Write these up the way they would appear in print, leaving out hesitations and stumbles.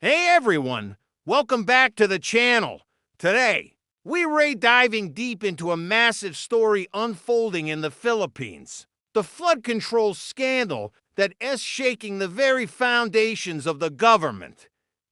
Hey everyone, welcome back to the channel. Today, we're diving deep into a massive story unfolding in the Philippines. The flood control scandal that is shaking the very foundations of the government.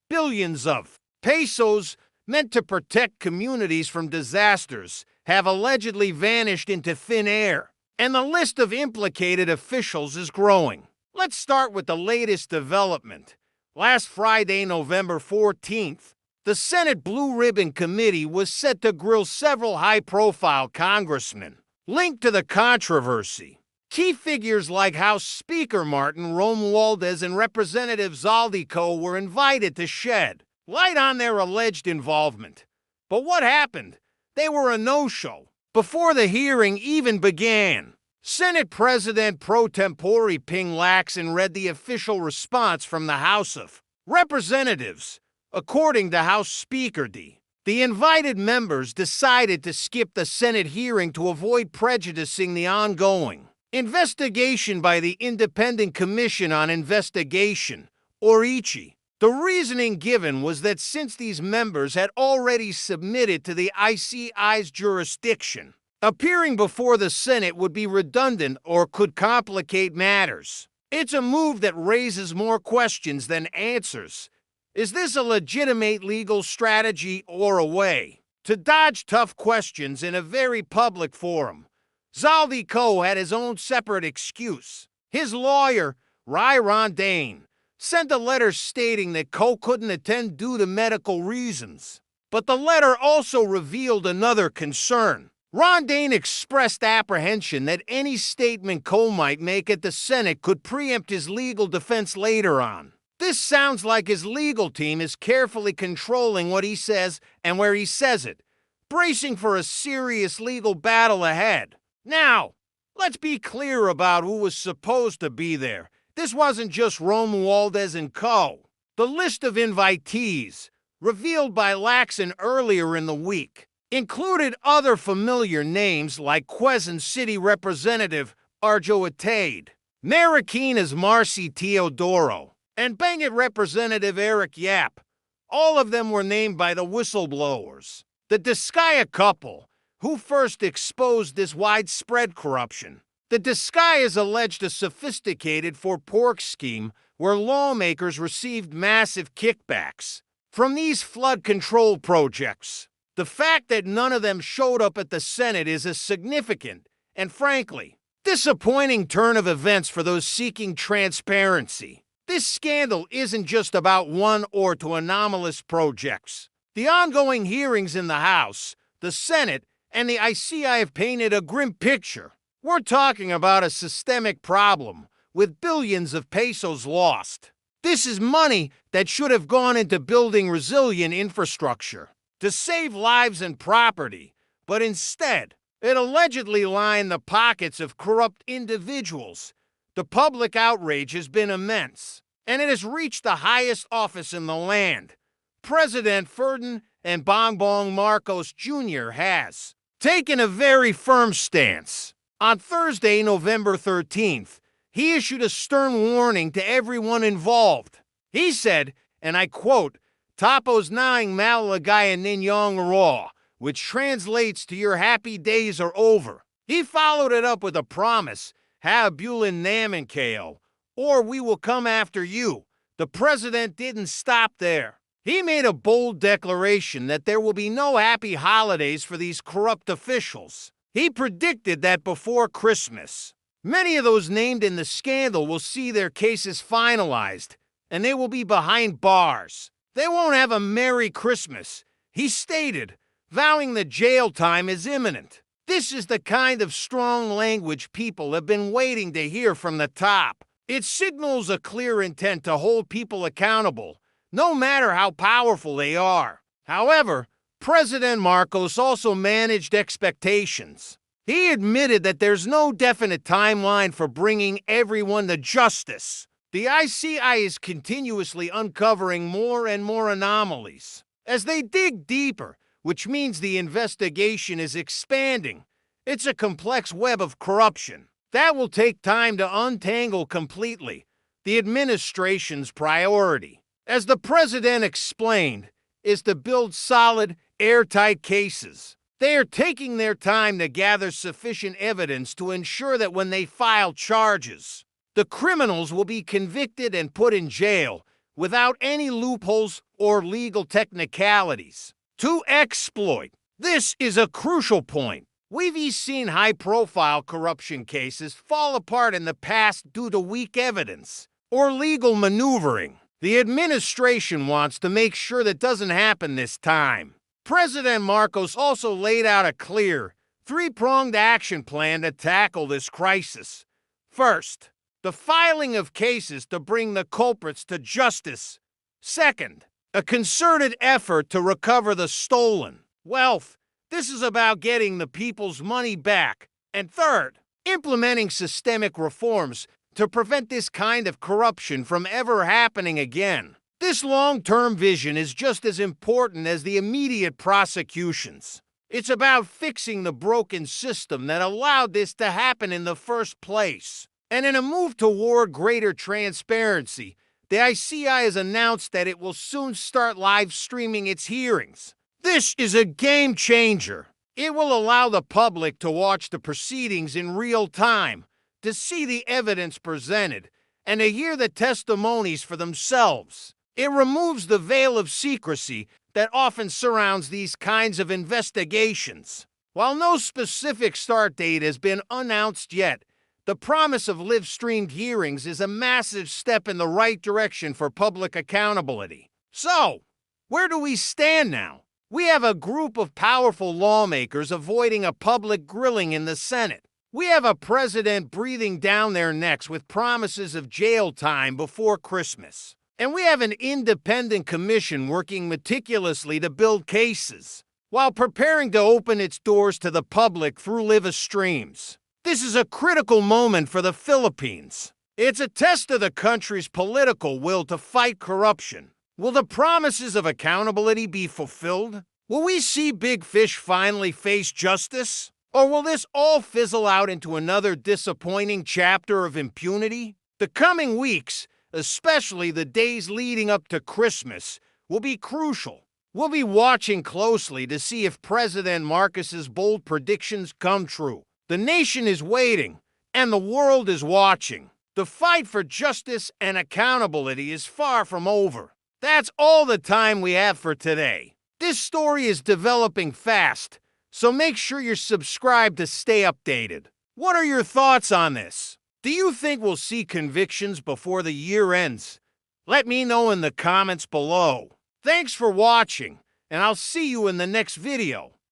Billions of pesos meant to protect communities from disasters have allegedly vanished into thin air, and the list of implicated officials is growing. Let's start with the latest development. Last Friday, November 14th, the Senate Blue Ribbon Committee was set to grill several high-profile congressmen linked to the controversy. Key figures like House Speaker Martin Romualdez and Representative Zaldico were invited to shed light on their alleged involvement. But what happened? They were a no-show before the hearing even began. Senate President pro tempore Ping Lacson read the official response from the House of Representatives. According to House Speaker D, the invited members decided to skip the Senate hearing to avoid prejudicing the ongoing investigation by the Independent Commission on Investigation, or ICI. The reasoning given was that since these members had already submitted to the ICI's jurisdiction, appearing before the Senate would be redundant or could complicate matters. It's a move that raises more questions than answers. Is this a legitimate legal strategy or a way to dodge tough questions in a very public forum? Zaldico had his own separate excuse. His lawyer, Rai Rondane, sent a letter stating that Ko couldn't attend due to medical reasons. But the letter also revealed another concern. Rondane expressed apprehension that any statement Ko might make at the Senate could preempt his legal defense later on. This sounds like his legal team is carefully controlling what he says and where he says it, bracing for a serious legal battle ahead. Now, let's be clear about who was supposed to be there. This wasn't just Romualdez and Co. The list of invitees, revealed by Lacson earlier in the week, included other familiar names like Quezon City Representative Arjo Atayde, Marikina's Marcy Teodoro, and Benguet Representative Eric Yap. All of them were named by the whistleblowers. The Diskaya couple, who first exposed this widespread corruption. The Diskayas alleged a sophisticated for-pork scheme where lawmakers received massive kickbacks from these flood control projects. The fact that none of them showed up at the Senate is a significant and, frankly, disappointing turn of events for those seeking transparency. This scandal isn't just about one or two anomalous projects. The ongoing hearings in the House, the Senate, and the ICI have painted a grim picture. We're talking about a systemic problem with billions of pesos lost. This is money that should have gone into building resilient infrastructure to save lives and property, but instead, it allegedly lined the pockets of corrupt individuals. The public outrage has been immense, and it has reached the highest office in the land. President Ferdinand Bongbong Marcos Jr. has taken a very firm stance. On Thursday, November 13th, he issued a stern warning to everyone involved. He said, and I quote, "Tapos naing malalagaya ninyong raw," which translates to "your happy days are over." He followed it up with a promise, "Habulin namin kayo," or "we will come after you." The president didn't stop there. He made a bold declaration that there will be no happy holidays for these corrupt officials. He predicted that before Christmas, many of those named in the scandal will see their cases finalized, and they will be behind bars. They won't have a Merry Christmas, he stated, vowing that jail time is imminent. This is the kind of strong language people have been waiting to hear from the top. It signals a clear intent to hold people accountable, no matter how powerful they are. However, President Marcos also managed expectations. He admitted that there's no definite timeline for bringing everyone to justice. The ICI is continuously uncovering more and more anomalies as they dig deeper, which means the investigation is expanding. It's a complex web of corruption that will take time to untangle completely. The administration's priority as the president explained, is to build solid, airtight cases. They are taking their time to gather sufficient evidence to ensure that when they file charges, the criminals will be convicted and put in jail without any loopholes or legal technicalities. To exploit. This is a crucial point. We've seen high-profile corruption cases fall apart in the past due to weak evidence or legal maneuvering. The administration wants to make sure that doesn't happen this time. President Marcos also laid out a clear, three-pronged action plan to tackle this crisis. First, the filing of cases to bring the culprits to justice. Second, a concerted effort to recover the stolen wealth. This is about getting the people's money back. And third, implementing systemic reforms to prevent this kind of corruption from ever happening again. This long-term vision is just as important as the immediate prosecutions. It's about fixing the broken system that allowed this to happen in the first place. And in a move toward greater transparency, the ICI has announced that it will soon start live streaming its hearings. This is a game changer. It will allow the public to watch the proceedings in real time, to see the evidence presented, and to hear the testimonies for themselves. It removes the veil of secrecy that often surrounds these kinds of investigations. While no specific start date has been announced yet, the promise of live-streamed hearings is a massive step in the right direction for public accountability. So, where do we stand now? We have a group of powerful lawmakers avoiding a public grilling in the Senate. We have a president breathing down their necks with promises of jail time before Christmas. And we have an independent commission working meticulously to build cases, while preparing to open its doors to the public through live streams. This is a critical moment for the Philippines. It's a test of the country's political will to fight corruption. Will the promises of accountability be fulfilled? Will we see big fish finally face justice? Or will this all fizzle out into another disappointing chapter of impunity? The coming weeks, especially the days leading up to Christmas, will be crucial. We'll be watching closely to see if President Marcos's bold predictions come true. The nation is waiting, and the world is watching. The fight for justice and accountability is far from over. That's all the time we have for today. This story is developing fast, so make sure you're subscribed to stay updated. What are your thoughts on this? Do you think we'll see convictions before the year ends? Let me know in the comments below. Thanks for watching, and I'll see you in the next video.